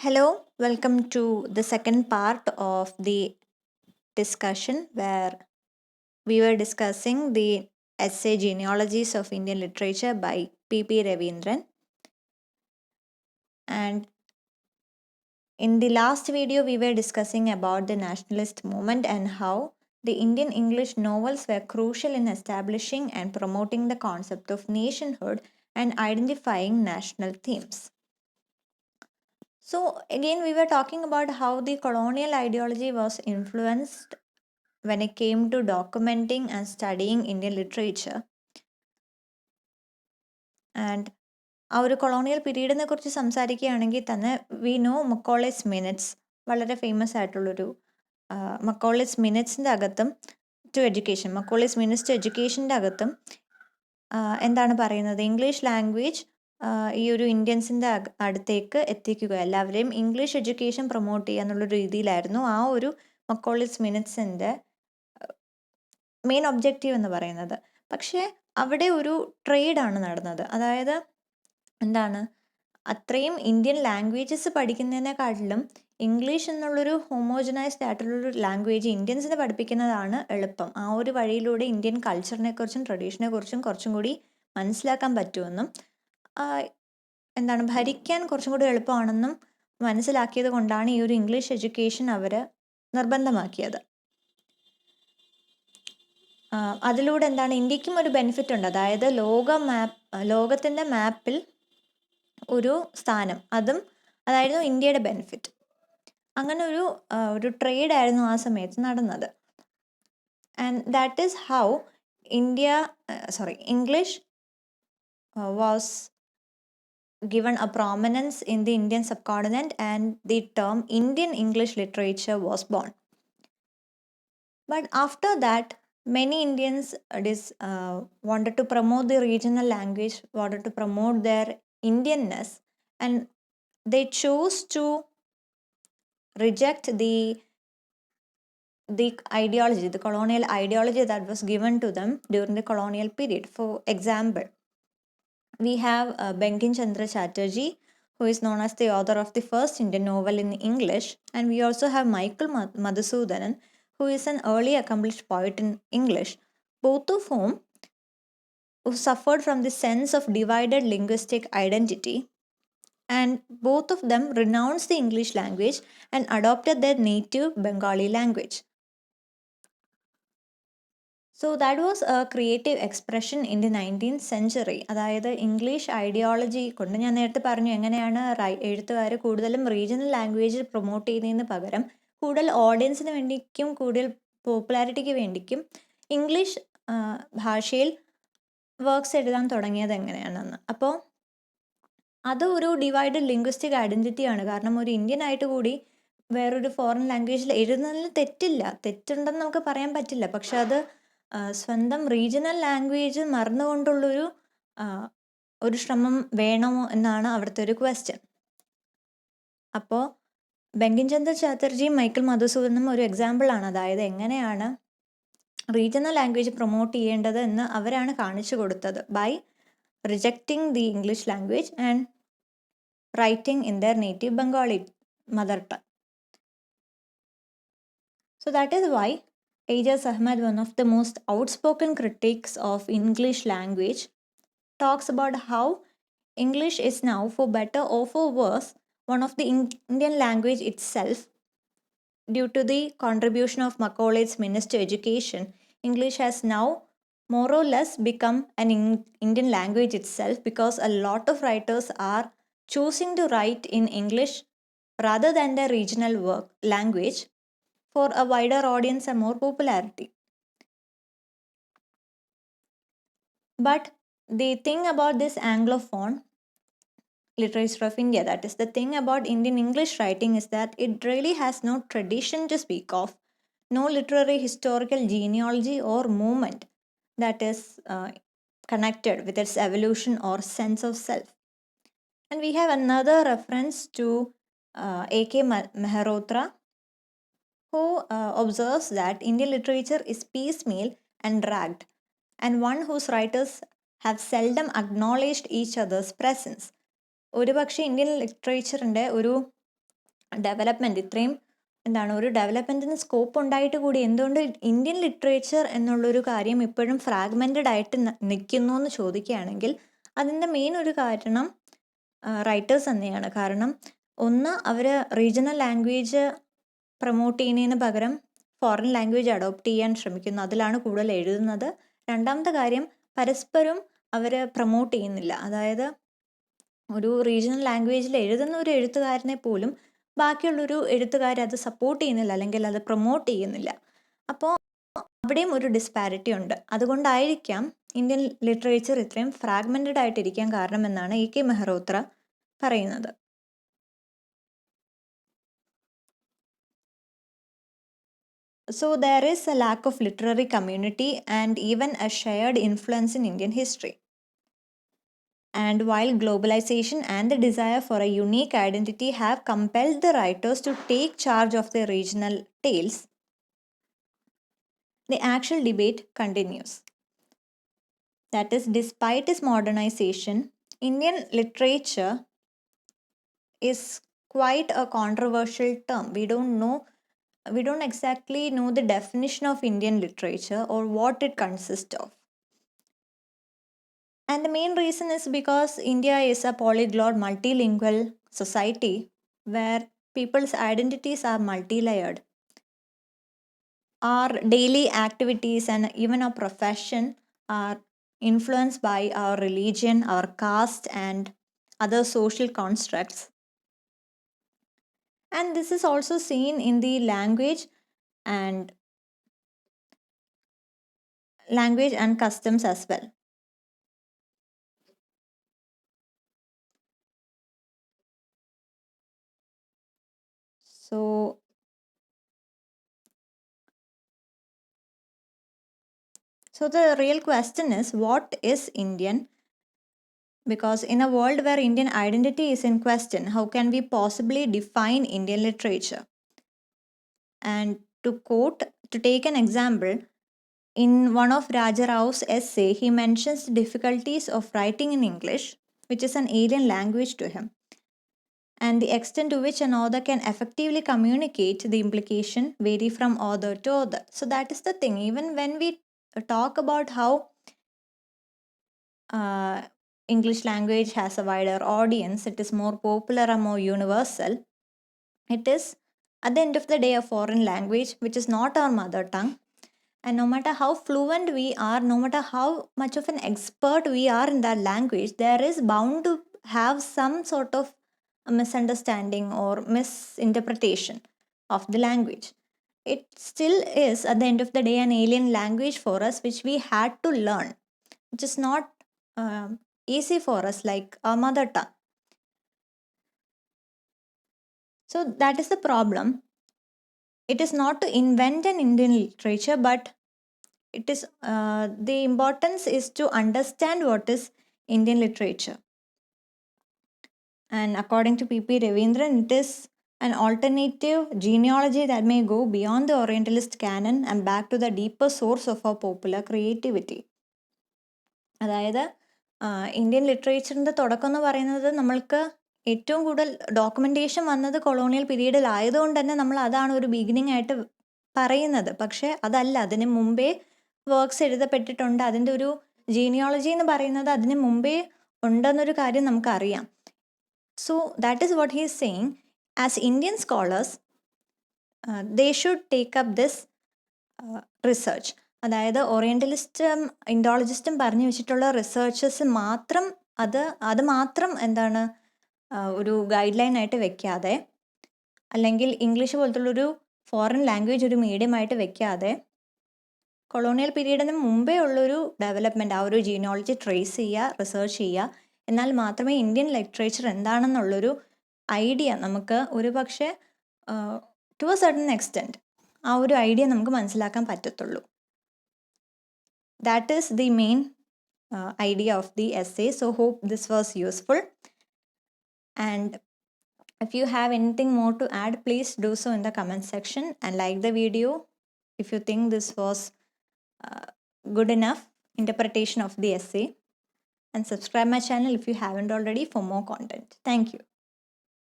Hello, welcome to the second part of the discussion where we were discussing the essay Genealogies of Indian Literature by P.P. Ravindran. And in the last video, we were discussing about the nationalist movement and how the Indian English novels were crucial in establishing and promoting the concept of nationhood and identifying national themes. So, again, we were talking about how the colonial ideology was influenced when it came to documenting and studying Indian literature. And ആ ഒരു colonial പീരീഡിനെ കുറിച്ച് സംസാരിക്കുകയാണെങ്കിൽ തന്നെ we know മക്കോളേസ് minutes വളരെ famous ആയിട്ടുള്ളൊരു മക്കോളേസ് മിനിറ്റ്സിൻ്റെ അകത്തും മക്കോളേസ് minutes to എഡ്യൂക്കേഷൻ്റെ അകത്തും എന്താണ് പറയുന്നത്, ഇംഗ്ലീഷ് ലാംഗ്വേജ് ഈ ഒരു ഇന്ത്യൻസിൻ്റെ അടുത്തേക്ക് എത്തിക്കുക, എല്ലാവരെയും ഇംഗ്ലീഷ് എഡ്യൂക്കേഷൻ പ്രൊമോട്ട് ചെയ്യുക എന്നുള്ള രീതിയിലായിരുന്നു ആ ഒരു മക്കോളേസ് മിനിറ്റ്സിൻ്റെ മെയിൻ ഒബ്ജക്റ്റീവ് എന്ന് പറയുന്നത്. പക്ഷേ അവിടെ ഒരു ട്രേഡാണ് നടന്നത്. അതായത് എന്താണ്, അത്രയും ഇന്ത്യൻ ലാംഗ്വേജസ് പഠിക്കുന്നതിനെക്കാട്ടിലും ഇംഗ്ലീഷ് എന്നുള്ളൊരു ഹോമോജനൈസ്ഡ് ആയിട്ടുള്ളൊരു ലാംഗ്വേജ് ഇന്ത്യൻസിനെ പഠിപ്പിക്കുന്നതാണ് എളുപ്പം. ആ ഒരു വഴിയിലൂടെ ഇന്ത്യൻ കൾച്ചറിനെക്കുറിച്ചും ട്രഡീഷനെക്കുറിച്ചും കുറച്ചും കൂടി മനസ്സിലാക്കാൻ പറ്റുമെന്നും എന്താണ് ഭരിക്കാൻ കുറച്ചും കൂടി എളുപ്പമാണെന്നും മനസ്സിലാക്കിയത് കൊണ്ടാണ് ഈ ഒരു ഇംഗ്ലീഷ് എഡ്യൂക്കേഷൻ അവർ നിർബന്ധമാക്കിയത്. അതിലൂടെ എന്താണ്, ഇന്ത്യക്കും ഒരു ബെനിഫിറ്റ് ഉണ്ട്. അതായത് ലോകത്തിൻ്റെ മാപ്പിൽ ഒരു സ്ഥാനം, അതായിരുന്നു ഇന്ത്യയുടെ ബെനിഫിറ്റ്. അങ്ങനെ ഒരു ട്രേഡ് ആയിരുന്നു ആ സമയത്ത് നടന്നത്. And that is how English was given a prominence in the Indian subcontinent and the term Indian English literature was born. But after that, many Indians wanted to promote the regional language, wanted to promote their Indianness, and they chose to reject the ideology, the colonial ideology that was given to them during the colonial period. For example, we have Bankim Chandra Chatterjee, who is known as the author of the first Indian novel in English, and we also have Michael Madhusudanan, who is an early accomplished poet in English, both of whom suffered from the sense of divided linguistic identity, and both of them renounced the English language and adopted their native Bengali language. So that was a creative expression in the 19th century. അതായത് English ideology കൊണ്ട്, ഞാൻ നേരത്തെ പറഞ്ഞു എങ്ങനെയാണ് എഴുത്തുകാർ കൂടുതലും regional language promote ചെയ്യുന്നതിന് പകരം കൂടുതൽ ഓഡിയൻസിന് വേണ്ടിക്കും കൂടുതൽ പോപ്പുലാരിറ്റിക്ക് വേണ്ടിക്കും ഇംഗ്ലീഷ് ഭാഷയിൽ വർക്ക്സ് എഴുതാൻ തുടങ്ങിയത് എങ്ങനെയാണെന്ന്. അപ്പോൾ അത് ഒരു ഡിവൈഡഡ് ലിംഗ്വിസ്റ്റിക് ഐഡൻറ്റിറ്റിയാണ്. കാരണം ഒരു ഇന്ത്യൻ ആയിട്ട് കൂടി വേറൊരു ഫോറിൻ ലാംഗ്വേജിൽ എഴുതുന്നതിൽ തെറ്റുണ്ടെന്ന് നമുക്ക് പറയാൻ പറ്റില്ല. പക്ഷെ അത് സ്വന്തം റീജിയണൽ ലാംഗ്വേജ് മറന്നുകൊണ്ടുള്ളൊരു ഒരു ശ്രമം വേണമോ എന്നാണ് അവിടുത്തെ ഒരു ക്വസ്റ്റ്യൻ. അപ്പോൾ ബങ്കിം ചന്ദ്ര ചാറ്റർജിയും മൈക്കിൾ മധുസൂദനും ഒരു എക്സാമ്പിളാണ്. അതായത് എങ്ങനെയാണ് റീജിയണൽ ലാംഗ്വേജ് പ്രൊമോട്ട് ചെയ്യേണ്ടത് എന്ന് അവരാണ് കാണിച്ചു കൊടുത്തത് by rejecting the English language and writing in their native Bengali mother tongue. So that is why Aijaz Ahmad, one of the most outspoken critics of English language, talks about how English is now, for better or for worse, one of the Indian language itself. Due to the contribution of Macaulay's Minister to Education, English has now more or less become an Indian language itself, because a lot of writers are choosing to write in English rather than their regional language for a wider audience and more popularity. But the thing about this Anglophone literature of India, that is the thing about Indian English writing, is that it really has no tradition to speak of, no literary historical genealogy or movement that is connected with its evolution or sense of self. And we have another reference to A.K. Mehrotra, who observes that Indian literature is piecemeal and dragged, and one whose writers have seldom acknowledged each other's presence. ഒരുപക്ഷെ Indian ലിറ്ററേച്ചറിൻ്റെ ഒരു development ഇത്രയും ഒരു ഡെവലപ്മെൻറ്റിന് scope ഉണ്ടായിട്ട് കൂടി എന്തുകൊണ്ട് Indian literature എന്നുള്ളൊരു കാര്യം ഇപ്പോഴും ഫ്രാഗ്മെൻറ്റഡ് ആയിട്ട് നിൽക്കുന്നു എന്ന് ചോദിക്കുകയാണെങ്കിൽ അതിൻ്റെ മെയിൻ ഒരു കാരണം റൈറ്റേഴ്സ് തന്നെയാണ്. കാരണം ഒന്ന്, അവർ റീജിയണൽ ലാംഗ്വേജ് പ്രൊമോട്ട് ചെയ്യുന്നതിന് പകരം ഫോറിൻ ലാംഗ്വേജ് അഡോപ്റ്റ് ചെയ്യാൻ ശ്രമിക്കുന്നു, അതിലാണ് കൂടുതൽ എഴുതുന്നത്. രണ്ടാമത്തെ കാര്യം, പരസ്പരം അവർ പ്രൊമോട്ട് ചെയ്യുന്നില്ല. അതായത് ഒരു റീജിയണൽ ലാംഗ്വേജിൽ എഴുതുന്ന ഒരു എഴുത്തുകാരനെ പോലും ബാക്കിയുള്ളൊരു എഴുത്തുകാർ അത് സപ്പോർട്ട് ചെയ്യുന്നില്ല, അല്ലെങ്കിൽ അത് പ്രൊമോട്ട് ചെയ്യുന്നില്ല. അപ്പോൾ അവിടെയും ഒരു ഡിസ്പാരിറ്റി ഉണ്ട്. അതുകൊണ്ടായിരിക്കാം ഇന്ത്യൻ ലിറ്ററേച്ചർ ഇത്രയും ഫ്രാഗ്മെൻറ്റഡ് ആയിട്ടിരിക്കാൻ കാരണമെന്നാണ് എ കെ മെഹ്റോത്ര പറയുന്നത്. So there is a lack of literary community and even a shared influence in Indian history. And while globalization and the desire for a unique identity have compelled the writers to take charge of their regional tales, the actual debate continues. That is, despite its modernization, Indian literature is quite a controversial term. We don't exactly know the definition of Indian literature or what it consists of. And the main reason is because India is a polyglot, multilingual society where people's identities are multi-layered. Our daily activities and even our profession are influenced by our religion, our caste, and other social constructs. And this is also seen in the language and customs as well. So the real question is, what is Indian? Because in a world where Indian identity is in question, how can we possibly define Indian literature? And to take an example, in one of Raja Rao's essay, he mentions the difficulties of writing in English, which is an alien language to him, and the extent to which an author can effectively communicate the implication vary from author to author. So that is the thing. Even when we talk about how English language has a wider audience, it is more popular and more universal, it is at the end of the day a foreign language which is not our mother tongue. And no matter how fluent we are, no matter how much of an expert we are in that language, there is bound to have some sort of a misunderstanding or misinterpretation of the language. It still is at the end of the day an alien language for us, which we had to learn, which is not easy for us like our mother tongue. So that is the problem. It is not to invent an Indian literature, but it is the importance is to understand what is Indian literature. And according to P.P. Ravindran, it is an alternative genealogy that may go beyond the Orientalist canon and back to the deeper source of our popular creativity. അതായത് Indian ലിറ്ററേച്ചറിൻ്റെ തുടക്കം എന്ന് പറയുന്നത് നമ്മൾക്ക് ഏറ്റവും കൂടുതൽ documentation വന്നത് colonial പീരീഡിലായതുകൊണ്ട് തന്നെ നമ്മൾ അതാണ് ഒരു ബിഗിനിങ് ആയിട്ട് പറയുന്നത്. പക്ഷേ അതല്ല, അതിന് മുമ്പേ വർക്ക്സ് എഴുതപ്പെട്ടിട്ടുണ്ട്. അതിൻ്റെ ഒരു ജീനിയോളജി എന്ന് പറയുന്നത് അതിന് മുമ്പേ ഉണ്ടെന്നൊരു കാര്യം നമുക്കറിയാം. So that is what he is saying. As Indian scholars they should take up this research. അതായത് ഓറിയൻ്റലിസ്റ്റും ഇൻഡോളജിസ്റ്റും പറഞ്ഞു വെച്ചിട്ടുള്ള റിസർച്ചസ് മാത്രം അത് മാത്രം ഒരു ഗൈഡ് ലൈൻ ആയിട്ട് വെക്കാതെ, അല്ലെങ്കിൽ ഇംഗ്ലീഷ് പോലത്തുള്ളൊരു ഫോറിൻ ലാംഗ്വേജ് ഒരു മീഡിയമായിട്ട് വെക്കാതെ, കൊളോണിയൽ പീരീഡിന് മുമ്പേ ഉള്ളൊരു ഡെവലപ്മെൻറ്റ്, ആ ഒരു ജീനോളജി ട്രേസ് ചെയ്യുക, റിസർച്ച് ചെയ്യുക. എന്നാൽ മാത്രമേ ഇന്ത്യൻ ലിറ്ററേച്ചർ എന്താണെന്നുള്ളൊരു ഐഡിയ നമുക്ക് ഒരു പക്ഷേ ടു എ സർട്ടൻ എക്സ്റ്റെൻറ്റ് ആ ഒരു ഐഡിയ നമുക്ക് മനസ്സിലാക്കാൻ പറ്റത്തുള്ളൂ. That is the main idea of the essay. So hope this was useful. And if you have anything more to add, please do so in the comment section and like the video if you think this was good enough interpretation of the essay. And subscribe my channel if you haven't already for more content. Thank you.